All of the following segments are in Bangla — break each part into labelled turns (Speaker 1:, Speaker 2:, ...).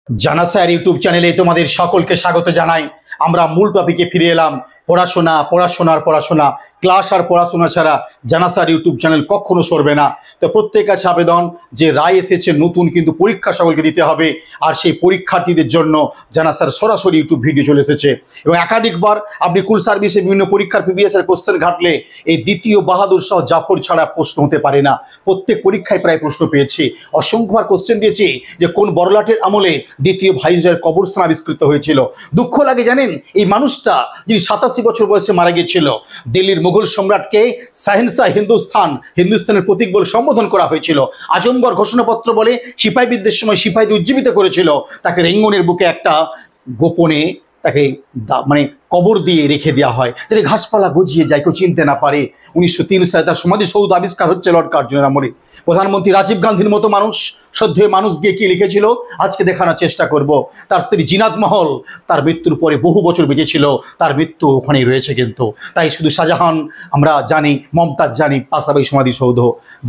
Speaker 1: জানা স্যার ইউটিউব চ্যানেলে তোমাদের সকলকে স্বাগত জানাই। আমরা মূল টপিকে ফিরে এলাম। পড়াশোনা, পড়াশোনার পড়াশোনা, ক্লাস আর পড়াশোনা ছাড়া জানা স্যার ইউটিউব চ্যানেল কখনো সরবে না। তো প্রত্যেক কাছে আবেদন যে রায় এসেছে নতুন, কিন্তু পরীক্ষা সকলকে দিতে হবে। আর সেই পরীক্ষার্থীদের জন্য জানা স্যার সরাসরি ইউটিউব ভিডিও চলে এসেছে এবং একাধিকবার আপনি কুল সার্ভিসে বিভিন্ন পরীক্ষার প্রিভিয়াস এর কোশ্চেন ঘাটলে এই দ্বিতীয় বাহাদুর শাহ জাফর ছাড়া প্রশ্ন হতে পারে না। প্রত্যেক পরীক্ষায় প্রায় প্রশ্ন পেয়েছি, অসংখ্যবার কোশ্চেন দিয়েছি যে কোন বড়লাটের আমলে দ্বিতীয় ভাইসরয়ের কবরস্থান আবিষ্কৃত হয়েছিল। দুঃখ লাগে জানেন, এই মানুষটা যিনি 87 বছর বয়সে মারা গিয়েছিল, দিল্লির মুঘল সম্রাটকে শাহেনশাহ হিন্দুস্তানের প্রতীক বলে সম্বোধন করা হয়েছিল। আজমগড় ঘোষণাপত্র বলে সিপাহী বিদ্রোহের সময় সিপাহীদের উজ্জীবিত করেছিল। তাকে রেঙ্গনের বুকে একটা গোপনে তাকে মানে কবর দিয়ে রেখে দেওয়া হয় যাতে ঘাসপালা গজিয়ে যায়, কেউ চিনতে না পারে। 1903 সালে তার সমাধিসৌধ আবিষ্কার হচ্ছে লর্ড কার্জনের আমলে। প্রধানমন্ত্রী রাজীব গান্ধীর মতো মানুষ, শ্রদ্ধেয় মানুষ গিয়ে কি লিখেছিল আজকে দেখানোর চেষ্টা করব। তার স্ত্রী জিনাত মহল তার মৃত্যুর পরে বহু বছর বেঁচেছিল, তার মৃত্যু ওখানেই রয়েছে। কিন্তু তাই শুধু শাহজাহান আমরা জানি, মমতাজ জানি, পাশাপাশি সমাধিসৌধ।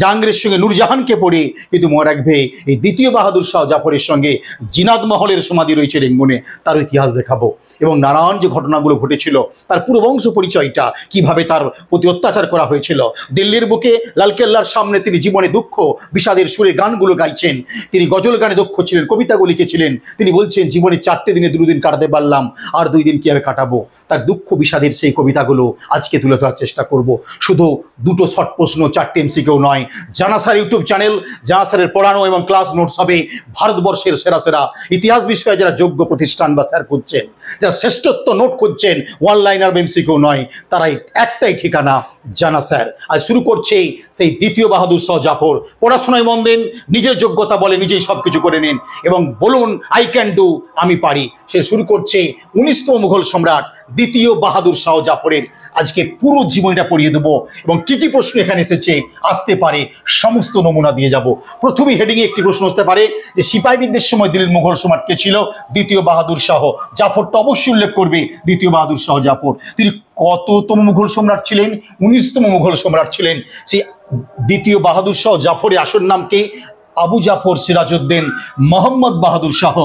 Speaker 1: জাহাঙ্গীরের সঙ্গে নূরজাহানকে পড়ে কিন্তু মনে রাখবে এই দ্বিতীয় বাহাদুর শাহ জাফরের সঙ্গে জিনাত মহলের সমাধি রয়েছে রেঙ্গুনে। তার ইতিহাস দেখাবো এবং নানান যে ঘটনাগুলো ঘটেছিল, তার পুরো বংশ পরিচয়টা, কিভাবে তার প্রতি অত্যাচার করা হয়েছিল। দিল্লির বুকে লালকেল্লার সামনে তিনি জীবনে দুঃখ বিষাদের সুরে গানগুলো গাইছেন। তিনি গজল গানে দক্ষ ছিলেন, কবিতাগুলো লিখেছিলেন। তিনি বলছেন জীবনে 4টে দিনে 2 দিন কাটাতে পারলাম, আর 2 দিন কিভাবে কাটাবো। তার দুঃখ বিষাদের সেই কবিতাগুলো আজকে তুলে ধরার চেষ্টা করব। শুধু 2টো শর্ট প্রশ্ন, 4টে এমসিকিউ নয়। জানা স্যার ইউটিউব চ্যানেল, জানা স্যারের পড়ানো এবং ক্লাস নোটস হবে ভারতবর্ষের সেরা সেরা ইতিহাস বিষয়ে যারা যোগ্য প্রতিষ্ঠান বা স্যার করছেন, যারা শ্রেষ্ঠত্ব নোট করছেন, অনলাইনার এমসিকিউ নয়, তারাই একটাই ঠিকানা জানা স্যার। আর শুরু করছে সেই দ্বিতীয় বাহাদুর শাহ জাফর। পড়াশোনায় মন দেন, নিজের যোগ্যতা বলে নিজেই সবকিছু করে নিন এবং বলুন আই ক্যান ডু, আমি পারি। সে শুরু করছে 19তম মুঘল সম্রাট দ্বিতীয় বাহাদুর শাহ জাফরের আজকে পুরো জীবনটা পড়িয়ে দেবো এবং কি কি প্রশ্ন এখানে এসেছে আসতে পারে সমস্ত নমুনা দিয়ে যাব। প্রথমেই হেডিংয়ে একটি প্রশ্ন আসতে পারে যে সিপাহী বিদ্রোহের সময় দিল্লির মুঘল সম্রাট কে ছিল? দ্বিতীয় বাহাদুর শাহ জাফরটা অবশ্যই উল্লেখ করবে দ্বিতীয় বাহাদুর শাহ জাফর। তিনি কততম মুঘল সম্রাট ছিলেন? 19তম মুঘল সম্রাট ছিলেন। সেই দ্বিতীয় বাহাদুর শাহ জাফরের আসল নাম কি? আবু জাফর সিরাজউদ্দিন মোহাম্মদ বাহাদুর শাহ।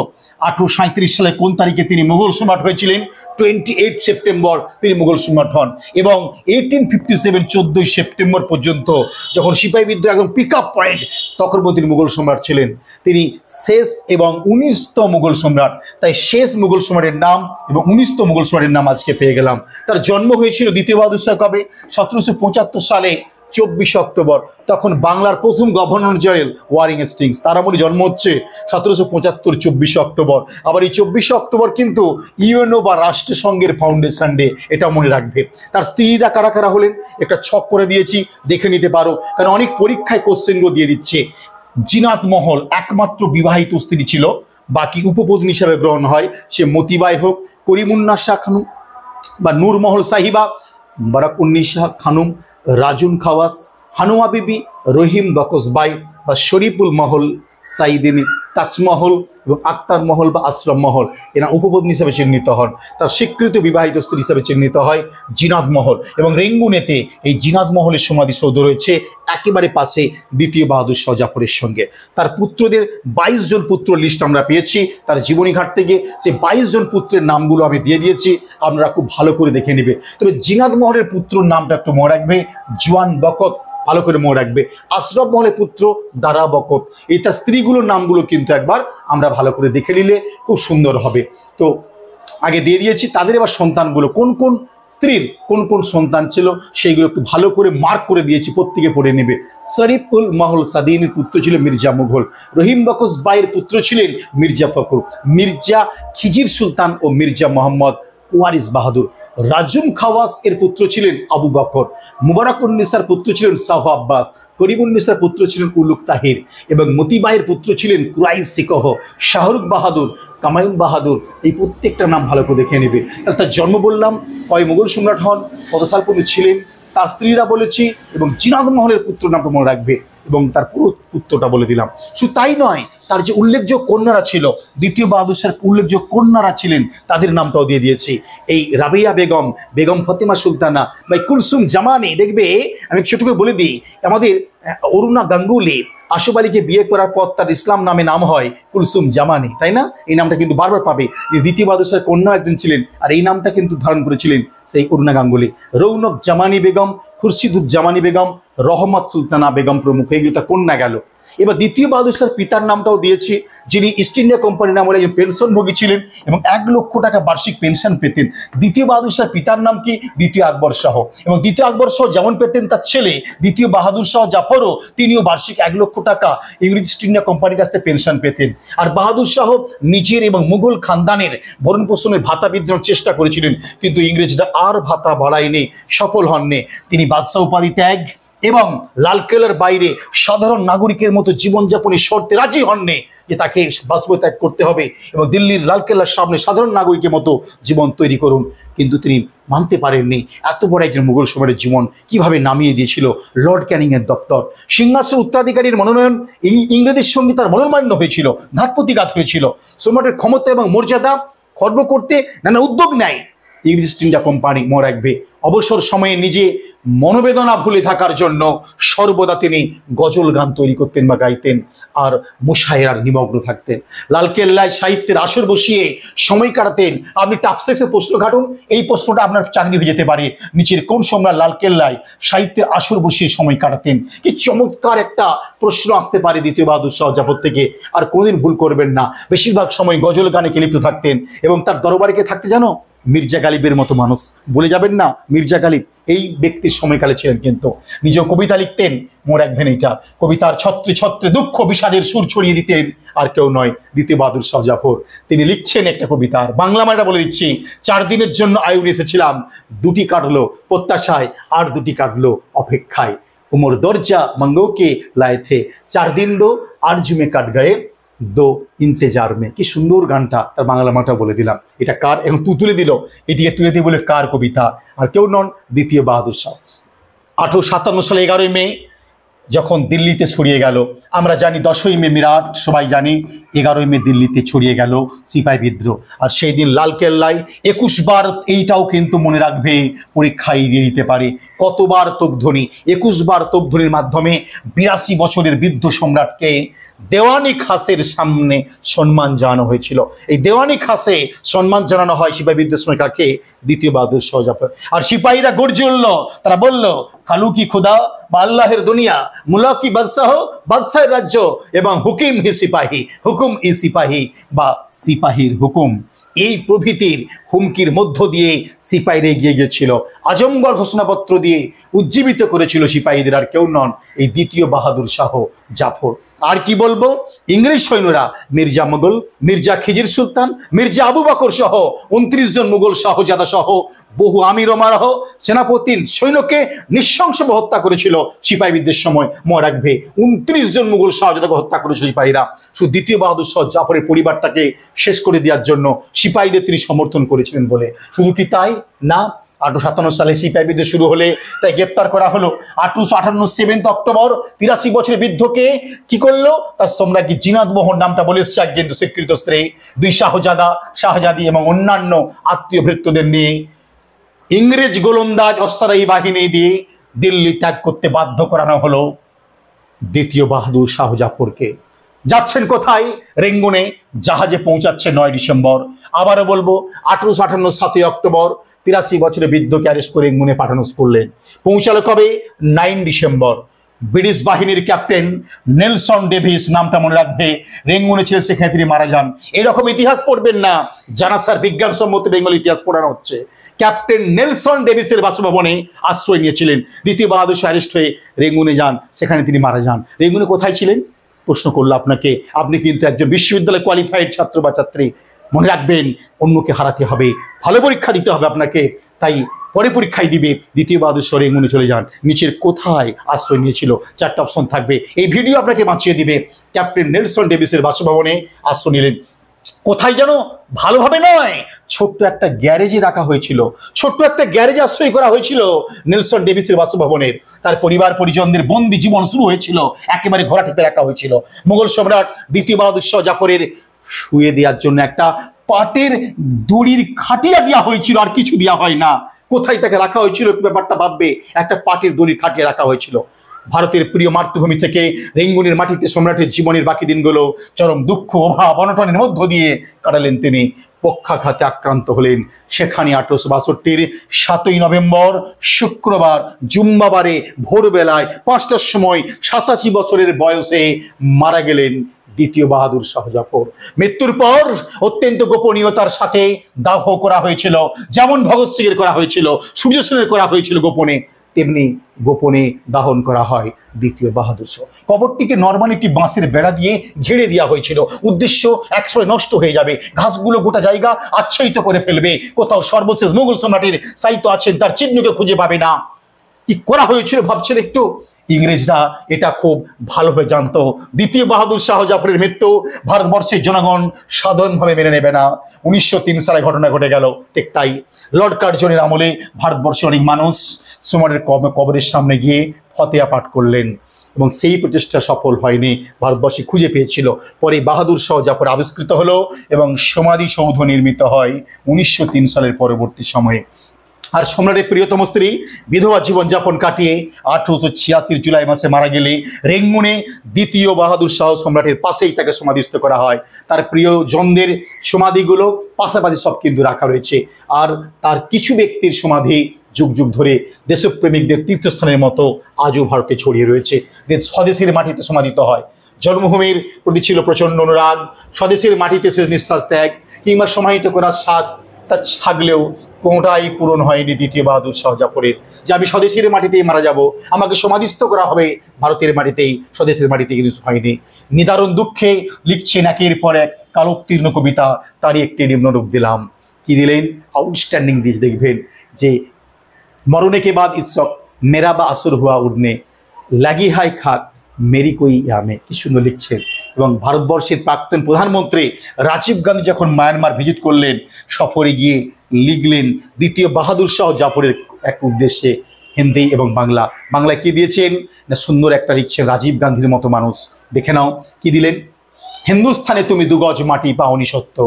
Speaker 1: 1837 সালে কোন তারিখে তিনি মুঘল সম্রাট হয়েছিলেন? 28 সেপ্টেম্বর তিনি মুঘল সম্রাট হন এবং 1857 14 সেপ্টেম্বর পর্যন্ত যখন সিপাহী বিদ্রোহ একদম পিক আপ পয়েন্ট, তখন তিনি মুঘল সম্রাট ছিলেন। তিনি শেষ এবং 19তম মুঘল সম্রাট। তাই শেষ মুঘল সম্রাটের নাম এবং 19তম মুঘল সম্রাটের নাম আজকে পেয়ে গেলাম। তার জন্ম হয়েছিল দ্বিতীয় বাহাদুর শাহ কবে? 1775 সালে 24 অক্টোবর। তখন বাংলার প্রথম গভর্নর জেনারেল ওয়ারিং হেস্টিংস, তার আমলে জন্ম হচ্ছে 1775 24 অক্টোবর। আবার এই 24 অক্টোবর কিন্তু ইউএনও বা রাষ্ট্রসংঘের ফাউন্ডেশন ডে, এটা মনে রাখবে। তার স্ত্রীরা কারা কারা হলেন একটা ছক করে দিয়েছি, দেখে নিতে পারো, কারণ অনেক পরীক্ষায় কোশ্চেনগুলো দিয়ে দিচ্ছে। জিনাত মহল একমাত্র বিবাহিত স্ত্রী ছিল, বাকি উপপত্নী হিসাবে গ্রহণ হয়। সে মতিবাই হোক, করিমুন্নাসা খানম বা নূরমহল সাহিবা, বারাকুন্নিসা খানুম, রাজুন খাওয়াস, হানুমা বিবি, রহিম বকসবাই বা শরীফুল মহল, সাইদিনী, তাজমহল এবং আক্তার মহল বা আশ্রম মহল, এরা উপপত্নী হিসাবে চিহ্নিত হন। তার স্বীকৃত বিবাহিত স্ত্রী হিসাবে চিহ্নিত হয় জিনাত মহল। এবং রেঙ্গুনেতে এই জিনাত মহলের সমাধিসৌধ রয়েছে একেবারে পাশে দ্বিতীয় বাহাদুর শাহ জাফরের সঙ্গে। তার পুত্রদের 22 জন পুত্র লিস্ট আমরা পেয়েছি তার জীবনী ঘাট থেকে। সেই 22 জন পুত্রের নামগুলো আমি দিয়ে দিয়েছি, আপনারা খুব ভালো করে দেখে নেবে। তবে জিনাত মহলের পুত্রর নামটা একটু মনে রাখবে, জওয়ান বকত, ভালো করে মনে রাখবে। আশরাফ মহলের পুত্র দারা বকত। এই তার স্ত্রীগুলোর নামগুলো কিন্তু একবার আমরা ভালো করে দেখে নিলে খুব সুন্দর হবে। তো আগে দিয়ে দিয়েছি তাদের এবার সন্তানগুলো, কোন কোন স্ত্রীর কোন কোন সন্তান ছিল সেইগুলো একটু ভালো করে মার্ক করে দিয়েছি, প্রত্যেকে পড়ে নেবে। শরীফুল মহল সাদিনীর পুত্র ছিল মির্জা মুঘল। রহিম বকস বাইয়ের পুত্র ছিলেন মির্জা ফখর, মির্জা খিজির সুলতান ও মির্জা মোহাম্মদ ওয়ারিস বাহাদুর। রাজুম খাওয়াস এর পুত্র ছিলেন আবু বকর। মুবারাকুন্নিসার পুত্র ছিলেন শাহ আব্বাস। করিমুন্নিসার পুত্র ছিলেন উলুক তাহির এবং মতিবাইয়ের পুত্র ছিলেন কুরাইশ সিকহ, শাহরুখ বাহাদুর, কামায়ুন বাহাদুর। এই প্রত্যেকটা নাম ভালো করে দেখে নেবে। তার জন্ম বললাম, কয় মুঘল সম্রাট হন, কত সাল পর্যন্ত ছিলেন, তার স্ত্রীরা বলেছি এবং জিনাত মহলের পুত্র নামটা মনে রাখবে এবং তার পুরো উত্তরটা বলে দিলাম। শুধু তাই নয়, তার যে উল্লেখযোগ্য কন্যারা ছিল, দ্বিতীয় বাহাদুর শাহের উল্লেখযোগ্য কন্যারা ছিলেন, তাদের নামটাও দিয়ে দিয়েছি। এই রাবিয়া বেগম, বেগম ফতেমা সুলতানা বা কুলসুম জামানি। দেখবে আমি ছোট করে বলে দিই, আমাদের অরুণা গাঙ্গুলি আশুফ আলীকে বিয়ে করার পর তার ইসলাম নামে নাম হয় কুলসুম জামানি, তাই না? এই নামটা কিন্তু বারবার পাবে। দ্বিতীয় বাহাদুর শাহের কন্যা একজন ছিলেন, আর এই নামটা কিন্তু ধারণ করেছিলেন সেই অরুণা গাঙ্গুলি। রৌনক জামানি বেগম, খুরশিদুজ্জামানি বেগম, রহমত সুলতানা বেগম প্রমুখ, এইগুলো তার কন্যা গেল। এবার দ্বিতীয় বাহাদুর শাহের পিতার নামটাও দিয়েছি, যিনি ইস্ট ইন্ডিয়া কোম্পানির আমলে একজন পেনশনভোগী ছিলেন এবং 1 লক্ষ টাকা বার্ষিক পেনশন পেতেন। দ্বিতীয় বাহাদুর শাহের পিতার নাম কি? দ্বিতীয় আকবর শাহ। এবং দ্বিতীয় আকবর শাহ যেমন পেতেন, তার ছেলে দ্বিতীয় বাহাদুর শাহ জাফরও তিনিও বার্ষিক 1 লক্ষ টাকা ইংরেজ ইস্ট ইন্ডিয়া কোম্পানির কাছ থেকে পেনশন পেতেন। আর বাহাদুর শাহ নিজের এবং মুঘল খানদানের ভরণ পোষণের ভাতা বৃদ্ধির চেষ্টা করেছিলেন, কিন্তু ইংরেজরা আর ভাতা বাড়ায়নি, সফল হননি। তিনি বাদশাহ উপাধি ত্যাগ এবং লালকেল্লার বাইরে সাধারণ নাগরিকের মতো জীবনযাপনের শর্তে রাজি হননি যে তাকে বাদশাহ ত্যাগ করতে হবে এবং দিল্লির লালকেল্লার সামনে সাধারণ নাগরিকের মতো জীবন তৈরি করুন। কিন্তু তিনি মানতে পারেননি। এত বড় একজন মুঘল সম্রাটের জীবন কিভাবে নামিয়ে দিয়েছিল লর্ড ক্যানিংয়ের দপ্তর। সিংহাসন উত্তরাধিকারীর মনোনয়ন ইংরেজদের সঙ্গে তার মনোমান্য হয়েছিল, ঘাত প্রতিঘাত হয়েছিল। সম্রাটের ক্ষমতা এবং মর্যাদা খর্ব করতে নানা উদ্যোগ নেয় ইংরেজ ইস্ট ইন্ডিয়া কোম্পানি। মনে রাখবে, অবসর সময়ে নিজে মনোবেদনা ভুলে থাকার জন্য সর্বদা তিনি গজল গান তৈরি করতেন বা গাইতেন আর মুশায়রার নিমগ্ন থাকতেন। লালকেল্লায় সাহিত্যের আসর বসিয়ে সময় কাটাতেন। আপনি টাপসেক্সের প্রশ্ন ঘাটুন, এই প্রশ্নটা আপনার চাকরি হয়ে যেতে পারে। নিচের কোন সম্রাট লালকেল্লায় সাহিত্যের আসর বসিয়ে সময় কাটাতেন? কি চমৎকার একটা প্রশ্ন আসতে পারে দ্বিতীয় বাহাদুর শাহ জাফর থেকে। আর কোনোদিন ভুল করবেন না, বেশিরভাগ সময় গজল গানে লিপ্ত থাকতেন এবং তার দরবারে কে থাকতে জানো? মির্জা গালিবের মতো মানুষ। বলে যাবেন না, মির্জা গালিব এই ব্যক্তির সময়কালে ছিলেন, কিন্তু নিজেও কবিতা লিখতেন। মনে রাখবেন এইটা, কবিতার ছত্রে ছত্রে দুঃখ বিষাদের সুর ছড়িয়ে দিতেন আর কেউ নয়, দ্বিতীয় বাহাদুর শাহ জাফর। তিনি লিখছেন একটা কবিতার বাংলা মানেটা বলে দিচ্ছি। 4 দিনের জন্য আয়ুন এসেছিলাম, 2টি কাটলো প্রত্যাশায় আর 2টি কাটলো অপেক্ষায়। উমর দরজা মঙ্গোকে লায়ে থে, 4 दिन दो आज में कट गए दो इंतजार में। কি সুন্দর গানটা, তার বাংলা মাটা বলে দিলাম। এটা কার? এখন তুলে দিল, এটিকে তুলে দিয়ে বলে কার কবিতা? আর কেউ নন, দ্বিতীয় বাহাদুর শাহ। 1857 সালে 11ই মে যখন দিল্লিতে ছড়িয়ে গেল, আমরা জানি 10ই মে মিরাট, সবাই জানি 11ই মে দিল্লিতে ছড়িয়ে গেল সিপাহী বিদ্রোহ। আর সেই দিন লালকেল্লায় 21 বার, এইটাও কিন্তু মনে রাখবে, পরীক্ষায় দিয়ে দিতে পারে, কতবার তোপধ্বনি। 21 বার তোপধ্বনির মাধ্যমে 82 বছরের বৃদ্ধ সম্রাটকে দেওয়ানি খাসের সামনে সম্মান জানানো হয়েছিল। এই দেওয়ানি খাসে সম্মান জানানো হয় সিপাহী বিদ্রোহের সময় কাকে? দ্বিতীয় বাহাদুর শাহ জাফর। আর সিপাহীরা গর্জে উঠল, তারা বলল, খালু কি খুদা বা আল্লাহের দুনিয়া, মুলা কি বাদশাহ, বাদশাহের রাজ্য এবং হুকিম হি সিপাহী, হুকুম ই সিপাহী বা সিপাহীর হুকুম। এই প্রভৃতির হুমকির মধ্য দিয়ে সিপাহীরা এগিয়ে গিয়েছিল। আজমগড় ঘোষণাপত্র দিয়ে উজ্জীবিত করেছিল সিপাহীদের, আর কেউ নন, এই দ্বিতীয় বাহাদুর শাহ জাফর। আর কি বলবো, ইংরেজ সৈন্যরা মির্জা মুঘল, মির্জা খিজির সুলতান, মির্জা আবু বকর সহ 29 জন মুঘল শাহজাদা সহ বহু আমির ওমারাহ সেনাপতির সৈন্যকে নৃশংসভাবে হত্যা করেছিল সিপাহী বিদ্রোহের সময়। মনে রাখবে, 29 জন মুঘল শাহজাদাকে হত্যা করেছিল সিপাহীরা। শুধু দ্বিতীয় বাহাদুর শাহ জাফরের পরিবারটাকে শেষ করে দেওয়ার জন্য সিপাহীদের তিনি সমর্থন করেছিলেন বলে। শুধু কি তাই না, 1857 সালে সিপাহী বিদ্রোহ শুরু হলে তাই গ্রেপ্তার করা হলো। 1858 7 অক্টোবর 83 বছরের বৃদ্ধকে কি করলো? তার সম্রাজ্ঞী জিনাত মোহন, নামটা বলে এসছে, কিন্তু স্বীকৃত স্ত্রী, 2 শাহজাদা, শাহজাদি এবং অন্যান্য আত্মীয় ভৃত্যদের নিয়ে ইংরেজ গোলন্দাজ অশ্বারোহী বাহিনী দিয়ে দিল্লি ত্যাগ করতে বাধ্য করানো হলো দ্বিতীয় বাহাদুর শাহ জাফরকে। যাচ্ছেন কোথায়? রেঙ্গুনে জাহাজে পৌঁছাচ্ছে 9 ডিসেম্বর। আবারও বলবো, 1858 7 অক্টোবর 83 বছরের বৃদ্ধকে অ্যারেস্ট করে রেঙ্গুনে পাঠানো করলেন। পৌঁছালো কবে? 9 ডিসেম্বর। ব্রিটিশ বাহিনীর ক্যাপ্টেন নেলসন ডেভিস, নামটা মনে রাখবে, রেঙ্গুনে ছিলেন, সেখানে তিনি মারা যান। এরকম ইতিহাস পড়বেন না, জানা স্যার, বিজ্ঞানসম্মত বেঙ্গল ইতিহাস পড়ানো হচ্ছে। ক্যাপ্টেন নেলসন ডেভিসের বাসভবনে আশ্রয় নিয়েছিলেন। দ্বিতীয় বাহাদুর শাহ অ্যারেস্ট হয়ে রেঙ্গুনে যান, সেখানে তিনি মারা যান। রেঙ্গুনে কোথায় ছিলেন? প্রশ্ন করলো আপনাকে। আপনি কিন্তু একজন বিশ্ববিদ্যালয় কোয়ালিফাইড ছাত্র বা ছাত্রী। মনে রাখবেন, অন্যকে হারাতে হবে, ভালো পরীক্ষা দিতে হবে আপনাকে, তাই পরে পরীক্ষায় দিবে। দ্বিতীয় বাহাদুর শাহ রেঙ্গুনে চলে যান। নিচের কোথায় আশ্রয় নিয়েছিল? 4টা অপশন থাকবে, এই ভিডিও আপনাকে বাঁচিয়ে দিবে। ক্যাপ্টেন নেলসন ডেভিসের বাসভবনে আশ্রয় নিলেন। কোথায় যেন? ভালোভাবে নয়, ছোট্ট একটা গ্যারেজে রাখা হয়েছিল, ছোট্ট একটা গ্যারেজে আশ্রয় করা হয়েছিল নেলসন ডেভিসের বাসভবনের। তার পরিবার পরিজনদের বন্দি জীবন শুরু হয়েছিল, একেবারে ঘোড়া টিপে রাখা হয়েছিল। মুঘল সম্রাট দ্বিতীয় বাহাদুর শাহ জাফরের শুয়ে দেওয়ার জন্য একটা পাটের দড়ির খাটিয়া দেওয়া হয়েছিল, আর কিছু দেওয়া হয় না। কোথায় তাকে রাখা হয়েছিল ব্যাপারটা ভাববে, একটা পাটের দড়ির খাটিয়া রাখা হয়েছিল। ভারতের প্রিয় মাতৃভূমি থেকে রেঙ্গুনের মাটিতে সম্রাটের জীবনের বাকি দিনগুলো চরম দুঃখ, অভাব, অনটনের মধ্য দিয়ে কাটালেন তিনি। পক্ষাঘাতে আক্রান্ত হলেন। সেখানে 1862 7ই নভেম্বর শুক্রবার জুম্মাবারে ভোরবেলায় 5টার সময় 87 বছরের বয়সে মারা গেলেন দ্বিতীয় বাহাদুর শাহ জাফর। মৃত্যুর পর অত্যন্ত গোপনীয়তার সাথে দাহ করা হয়েছিল, যেমন ভগৎ সিং এর করা হয়েছিল, সূর্য সেনের করা হয়েছিল গোপনে, তেমনি গোপনে দাহন করা হয় দ্বিতীয় বাহাদুর শাহ। কবরটিকে নরমাল একটি বাঁশের বেড়া দিয়ে ঘিরে দেওয়া হয়েছিল। উদ্দেশ্য একসময় নষ্ট হয়ে যাবে, ঘাসগুলো গোটা জায়গা আচ্ছাদিত করে ফেলবে, কোথাও সর্বশেষ মুঘল সম্রাটের সাহিত্য আছেন তার চিহ্নকে খুঁজে পাবে না। কি করা হয়েছিল ভাবছেন একটু? ইংরেজরা এটা খুব ভালোভাবে জানতো। দ্বিতীয় বাহাদুর শাহ জাফরের মৃত্যু ভারতবর্ষের জনগণ সাধারণভাবে মেনে নেবে না। 1903 সালে ঘটনা ঘটে গেল ঠিক তাই। লর্ড কার্জনের আমলে ভারতবর্ষের অনেক মানুষ সুমারের কবরের সামনে গিয়ে ফতেয়া পাঠ করলেন, এবং সেই প্রচেষ্টা সফল হয়নি। ভারতবর্ষে খুঁজে পেয়েছিল। পরে বাহাদুর শাহ জাফর আবিষ্কৃত হলো এবং সমাধিসৌধ নির্মিত হয় 1903 সালের পরবর্তী সময়ে। আর সম্রাটের প্রিয়তম স্ত্রী বিধবা জীবনযাপন কাটিয়ে 1886 জুলাই মাসে মারা গেলে রেঙ্গুনে দ্বিতীয় বাহাদুর শাহ সম্রাটের পাশেই তাকে সমাধিস্থ করা হয়। তার প্রিয়জনদের সমাধিগুলো পাশাপাশি সব কিন্তু রাখা রয়েছে। আর তার কিছু ব্যক্তির সমাধি যুগ যুগ ধরে দেশপ্রেমিকদের তীর্থস্থানের মতো আজও ভারতে ছড়িয়ে রয়েছে। স্বদেশের মাটিতে সমাধিত হয়। জন্মভূমির প্রতি ছিল প্রচণ্ড অনুরাগ, স্বদেশের মাটিতে শেষ নিঃশ্বাস ত্যাগ কিংবা সমাহিত করার স্বাদ তার থাকলেও কোনোটাই পূরণ হয়নি দ্বিতীয় বাহাদুর শাহ জাফরের, যে আমি স্বদেশের মাটিতেই মারা যাব, আমাকে সমাধিস্থ করা হবে ভারতের মাটিতেই, স্বদেশের মাটিতে কিন্তু হয়নি। নিদারুণ দুঃখে লিখছেন একের পর এক কালোত্তীর্ণ কবিতা, তারই একটি নিম্নরূপ দিলাম। কি দিলেন? আউটস্ট্যান্ডিং দিস, দেখবেন যে মরনে কে বাদ ইৎসক মেরা বা আসর হুয়া উড়নে লাগি হাই খাক মেরি কই ইয়ামে। কি সুন্দর লিখছেন। এবং ভারতবর্ষের প্রাক্তন প্রধানমন্ত্রী রাজীব গান্ধী যখন মায়ানমার ভিজিট করলেন, সফরে গিয়ে লিখলেন দ্বিতীয় বাহাদুর শাহ জাফরের এক উদ্দেশ্যে, হিন্দি এবং বাংলা। বাংলায় কি দিয়েছেন না সুন্দর একটা লিখছেন রাজীব গান্ধীর মতো মানুষ। দেখে নাও কি দিলেন। হিন্দুস্থানে তুমি দুগজ মাটি পাওনি সত্য,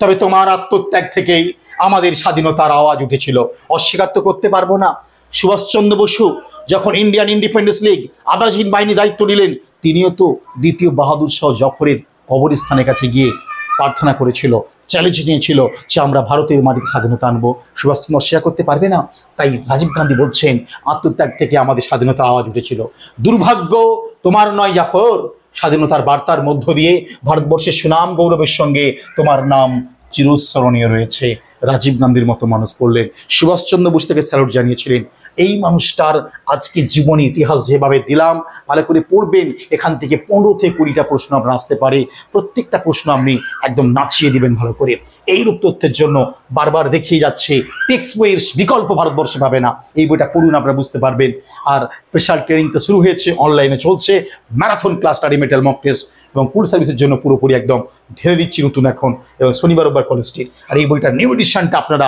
Speaker 1: তবে তোমার আত্মত্যাগ থেকেই আমাদের স্বাধীনতার আওয়াজ উঠেছিল, অস্বীকার তো করতে পারবো না। সুভাষচন্দ্র বসু যখন ইন্ডিয়ান ইন্ডিপেন্ডেন্স লীগ আদাসীন বাহিনী দায়িত্ব নিলেন, তিনিও তো দ্বিতীয় বাহাদুর শাহ জাফরের কবরস্থানের কাছে গিয়ে প্রার্থনা করেছিল, চ্যালেঞ্জ নিয়েছিল যে আমরা ভারতের মাটিতে স্বাধীনতা আনবো। সুভাষচন্দ্র অস্বীকার করতে পারবে না। তাই রাজীব গান্ধী বলছেন আত্মত্যাগ থেকে আমাদের স্বাধীনতার আওয়াজ উঠেছিল। দুর্ভাগ্য তোমার নয় জাফর, স্বাধীনতার বার্তার মধ্য দিয়ে ভারতবর্ষের সুনাম গৌরবের সঙ্গে তোমার নাম চিরস্মরণীয় রয়েছে। রাজীব গান্ধীর মতো মানুষ করলেন। সুভাষচন্দ্র বোস থেকে স্যালুট জানিয়েছিলেন। এই মানুষটার আজকে জীবনী ইতিহাস যেভাবে দিলাম, ভালো করে পড়বেন। এখান থেকে 15 থেকে 20টা প্রশ্ন আপনার আসতে পারে। প্রত্যেকটা প্রশ্ন আপনি একদম নাচিয়ে দিবেন ভালো করে। এইরূপ তথ্যের জন্য বারবার দেখিয়ে যাচ্ছে টেক্সট বইয়ের বিকল্প ভারতবর্ষে পাবে না। এই বইটা পড়ুন, আপনারা বুঝতে পারবেন। আর স্পেশাল ট্রেনিং তো শুরু হয়েছে, অনলাইনে চলছে, marathon class, study material, mock test এবং পুলিশ সার্ভিসের জন্য পুরোপুরি একদম ঢেলে দিচ্ছি নতুন এখন, এবং শনিবার রোববার কলেজ স্ট্রিট। আর এই বইটার নিউ এডিশনটা আপনারা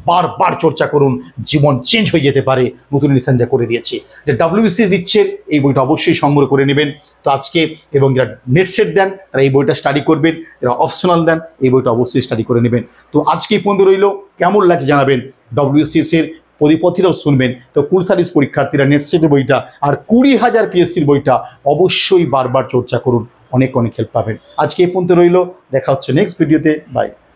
Speaker 1: বারবার চর্চা করুন, জীবন চেঞ্জ হয়ে যেতে পারে। নতুন এডিশন যা করে দিয়েছি, যে WBC দিচ্ছেন এই বইটা অবশ্যই সংগ্রহ করে নেবেন। তো আজকে, এবং যারা নেট সেট দেন তারা এই বইটা স্টাডি করবেন, যারা অপশনাল দেন এই বইটা অবশ্যই স্টাডি করে নেবেন। তো আজকে এই পর্যন্ত রইল, কেমন লাগছে জানাবেন। WBCS এর পরিপথিরাও শুনবেন। তো কুল সার্ভিস পরীক্ষার্থীরা নেট সেটের বইটা আর 20,000 PSCর বইটা অবশ্যই বারবার চর্চা করুন, অনেক অনেক হেল্প পাবেন। আজকে এই পর্যন্ত রইল, দেখা হচ্ছে নেক্সট ভিডিওতে। বাই।